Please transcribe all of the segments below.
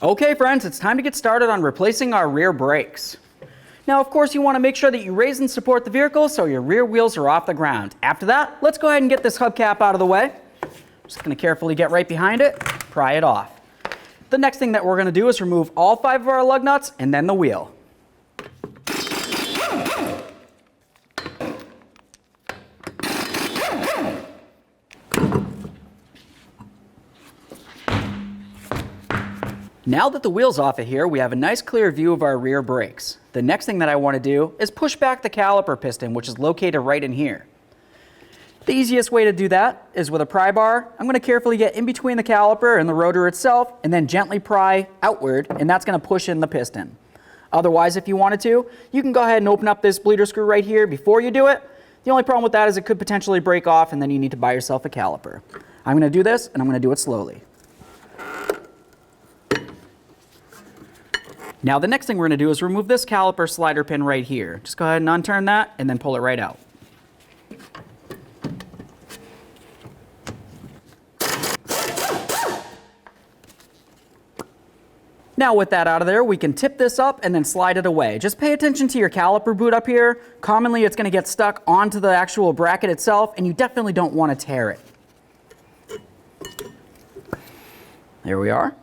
Okay friends, it's time to get started on replacing our rear brakes. Now of course you want to make sure that you raise and support the vehicle so your rear wheels are off the ground. After that, let's go ahead and get this hubcap out of the way. Just going to carefully get right behind it, pry it off. The next thing that we're going to do is remove all 5 of our lug nuts and then the wheel. Now that the wheel's off of here, we have a nice clear view of our rear brakes. The next thing that I want to do is push back the caliper piston, which is located right in here. The easiest way to do that is with a pry bar. I'm going to carefully get in between the caliper and the rotor itself and then gently pry outward, and that's going to push in the piston. Otherwise, if you wanted to, you can go ahead and open up this bleeder screw right here before you do it. The only problem with that is it could potentially break off and then you need to buy yourself a caliper. I'm going to do this and I'm going to do it slowly. Now the next thing we're going to do is remove this caliper slider pin right here. Just go ahead and unturn that and then pull it right out. Now with that out of there, we can tip this up and then slide it away. Just pay attention to your caliper boot up here. Commonly it's going to get stuck onto the actual bracket itself and you definitely don't want to tear it. There we are.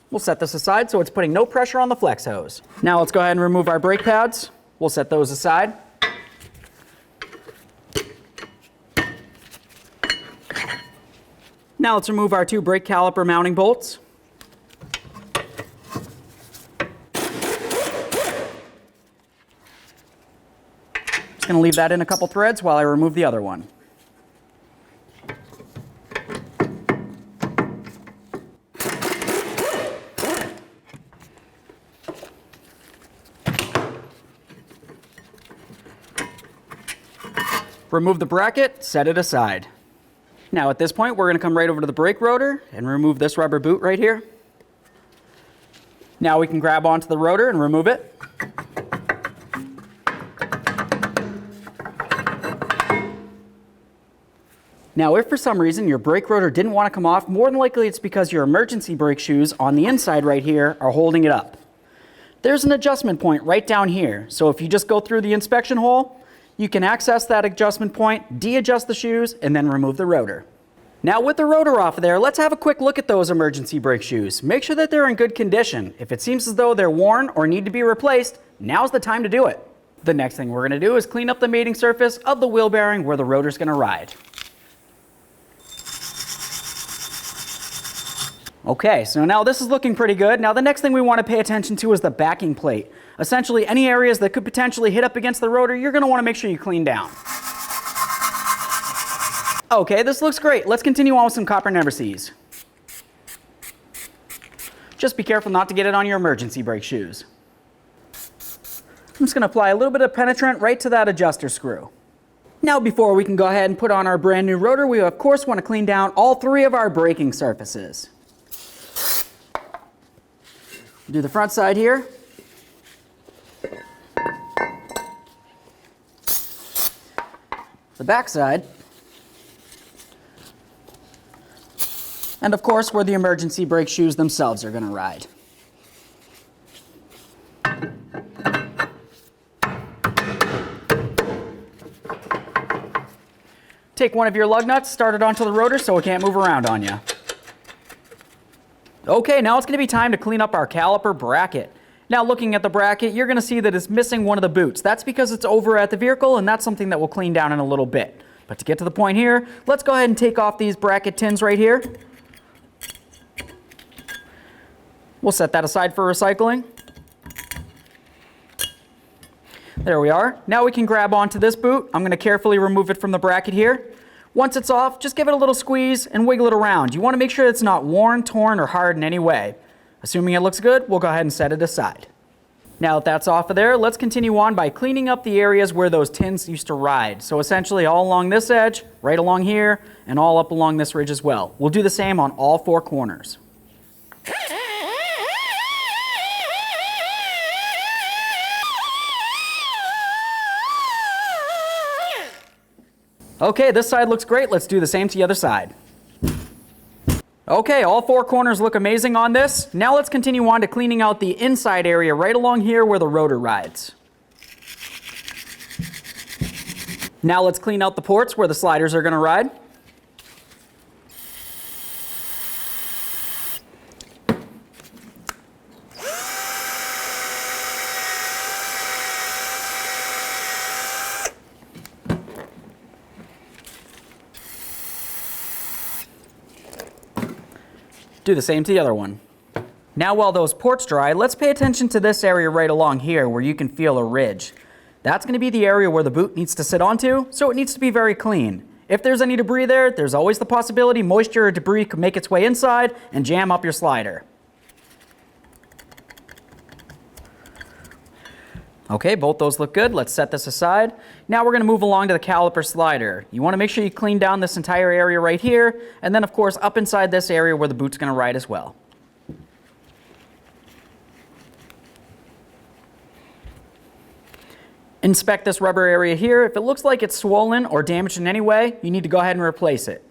We'll set this aside so it's putting no pressure on the flex hose. Now let's go ahead and remove our brake pads. We'll set those aside. Now let's remove our 2 brake caliper mounting bolts. Just going to leave that in a couple threads while I remove the other one. Remove the bracket, set it aside. Now at this point, we're going to come right over to the brake rotor and remove this rubber boot right here. Now we can grab onto the rotor and remove it. Now if for some reason your brake rotor didn't want to come off, more than likely it's because your emergency brake shoes on the inside right here are holding it up. There's an adjustment point right down here, so if you just go through the inspection hole, you can access that adjustment point, de-adjust the shoes, and then remove the rotor. Now with the rotor off of there, let's have a quick look at those emergency brake shoes. Make sure that they're in good condition. If it seems as though they're worn or need to be replaced, now's the time to do it. The next thing we're going to do is clean up the mating surface of the wheel bearing where the rotor's going to ride. Okay, so now this is looking pretty good. Now the next thing we want to pay attention to is the backing plate. Essentially, any areas that could potentially hit up against the rotor, you're going to want to make sure you clean down. Okay, this looks great. Let's continue on with some copper never sees. Just be careful not to get it on your emergency brake shoes. I'm just going to apply a little bit of penetrant right to that adjuster screw. Now before we can go ahead and put on our brand new rotor, we of course want to clean down all 3 of our braking surfaces. Do the front side here. The back side. And of course where the emergency brake shoes themselves are going to ride. Take one of your lug nuts, start it onto the rotor so it can't move around on you. Okay, now it's going to be time to clean up our caliper bracket. Now looking at the bracket, you're going to see that it's missing one of the boots. That's because it's over at the vehicle, and that's something that we'll clean down in a little bit. But to get to the point here, let's go ahead and take off these bracket tins right here. We'll set that aside for recycling. There we are. Now we can grab onto this boot. I'm going to carefully remove it from the bracket here. Once it's off, just give it a little squeeze and wiggle it around. You want to make sure it's not worn, torn, or hard in any way. Assuming it looks good, we'll go ahead and set it aside. Now that that's off of there, let's continue on by cleaning up the areas where those tins used to ride. So essentially all along this edge, right along here, and all up along this ridge as well. We'll do the same on all 4 corners. Okay, this side looks great. Let's do the same to the other side. Okay, all four corners look amazing on this. Now let's continue on to cleaning out the inside area right along here where the rotor rides. Now let's clean out the ports where the sliders are going to ride. Do the same to the other one. Now while those ports dry, let's pay attention to this area right along here where you can feel a ridge. That's going to be the area where the boot needs to sit onto, so it needs to be very clean. If there's any debris there, there's always the possibility moisture or debris could make its way inside and jam up your slider. Okay, both those look good. Let's set this aside. Now we're going to move along to the caliper slider. You want to make sure you clean down this entire area right here, and then of course up inside this area where the boot's going to ride as well. Inspect this rubber area here. If it looks like it's swollen or damaged in any way, you need to go ahead and replace it.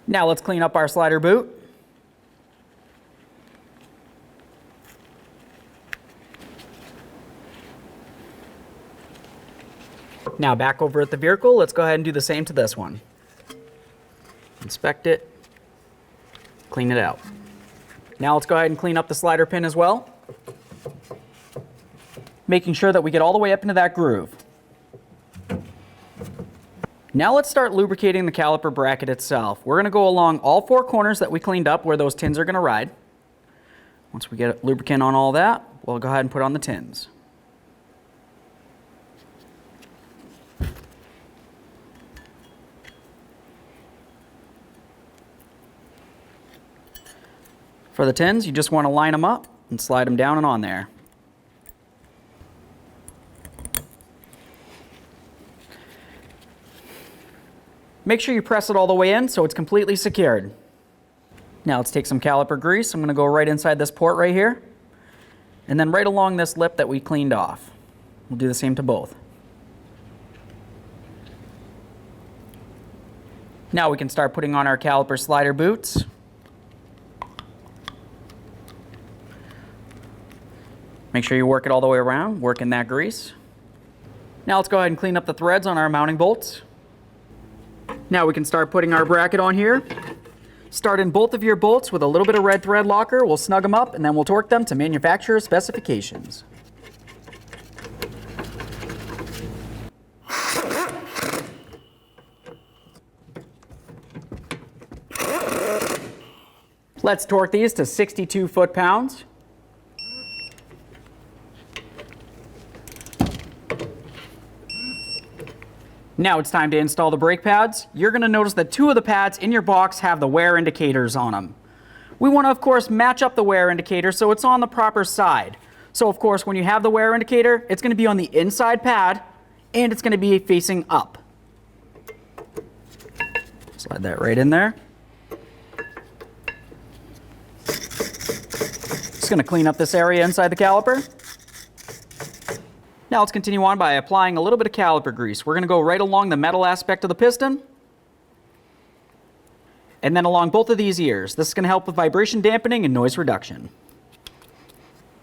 Now let's clean up our slider boot. Now back over at the vehicle, let's go ahead and do the same to this one. Inspect it, clean it out. Now let's go ahead and clean up the slider pin as well, making sure that we get all the way up into that groove. Now let's start lubricating the caliper bracket itself. We're going to go along all four corners that we cleaned up where those tins are going to ride. Once we get lubricant on all that, we'll go ahead and put on the tins. For the tins, you just want to line them up and slide them down and on there. Make sure you press it all the way in so it's completely secured. Now let's take some caliper grease. I'm going to go right inside this port right here, and then right along this lip that we cleaned off. We'll do the same to both. Now we can start putting on our caliper slider boots. Make sure you work it all the way around, work in that grease. Now let's go ahead and clean up the threads on our mounting bolts. Now we can start putting our bracket on here. Start in both of your bolts with a little bit of red thread locker. We'll snug them up and then we'll torque them to manufacturer specifications. Let's torque these to 62 foot-pounds. Now it's time to install the brake pads. You're going to notice that two of the pads in your box have the wear indicators on them. We want to, of course, match up the wear indicator so it's on the proper side. So, of course, when you have the wear indicator, it's going to be on the inside pad and it's going to be facing up. Slide that right in there. Just going to clean up this area inside the caliper. Now let's continue on by applying a little bit of caliper grease. We're going to go right along the metal aspect of the piston and then along both of these ears. This is going to help with vibration dampening and noise reduction.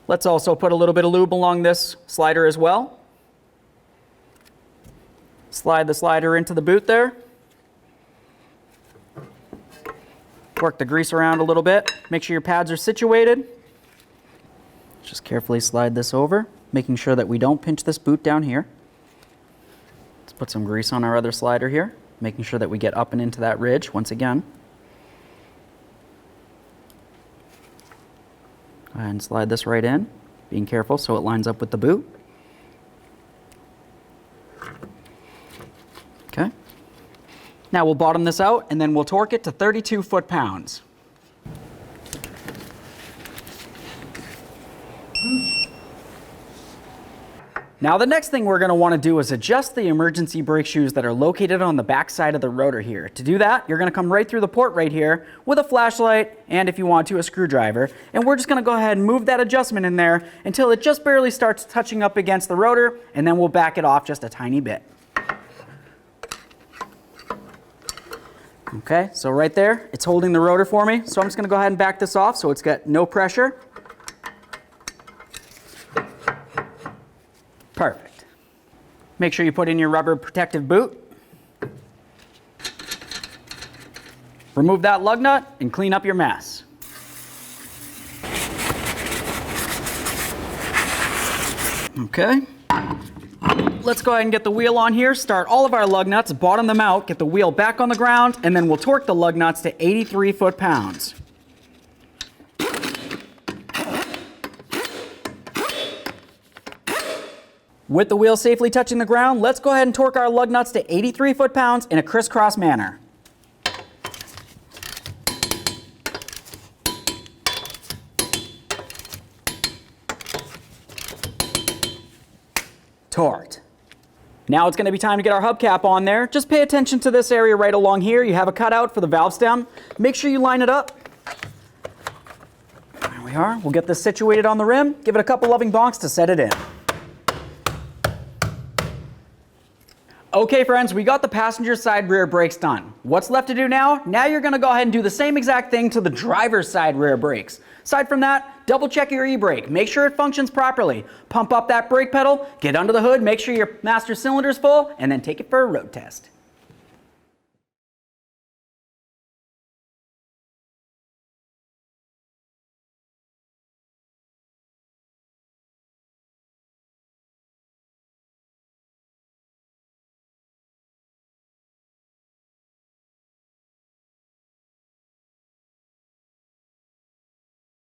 Let's also put a little bit of lube along this slider as well. Slide the slider into the boot there. Work the grease around a little bit. Make sure your pads are situated. Just carefully slide this over, making sure that we don't pinch this boot down here. Let's put some grease on our other slider here, making sure that we get up and into that ridge once again. Go ahead and slide this right in, being careful so it lines up with the boot. Okay. Now we'll bottom this out and then we'll torque it to 32 foot-pounds. Now the next thing we're going to want to do is adjust the emergency brake shoes that are located on the back side of the rotor here. To do that, you're going to come right through the port right here with a flashlight and, if you want to, a screwdriver. And we're just going to go ahead and move that adjustment in there until it just barely starts touching up against the rotor, and then we'll back it off just a tiny bit. Okay, so right there, it's holding the rotor for me. So I'm just gonna go ahead and back this off so it's got no pressure. Perfect. Make sure you put in your rubber protective boot. Remove that lug nut and clean up your mess. Okay. Let's go ahead and get the wheel on here, start all of our lug nuts, bottom them out, get the wheel back on the ground, and then we'll torque the lug nuts to 83 foot-pounds. With the wheel safely touching the ground, let's go ahead and torque our lug nuts to 83 foot-pounds in a crisscross manner. Torqued. Now it's going to be time to get our hubcap on there. Just pay attention to this area right along here. You have a cutout for the valve stem. Make sure you line it up. There we are. We'll get this situated on the rim. Give it a couple loving bonks to set it in. Okay friends, we got the passenger side rear brakes done. What's left to do now? Now you're going to go ahead and do the same exact thing to the driver's side rear brakes. Aside from that, double check your e-brake. Make sure it functions properly. Pump up that brake pedal, get under the hood, make sure your master cylinder is full, and then take it for a road test.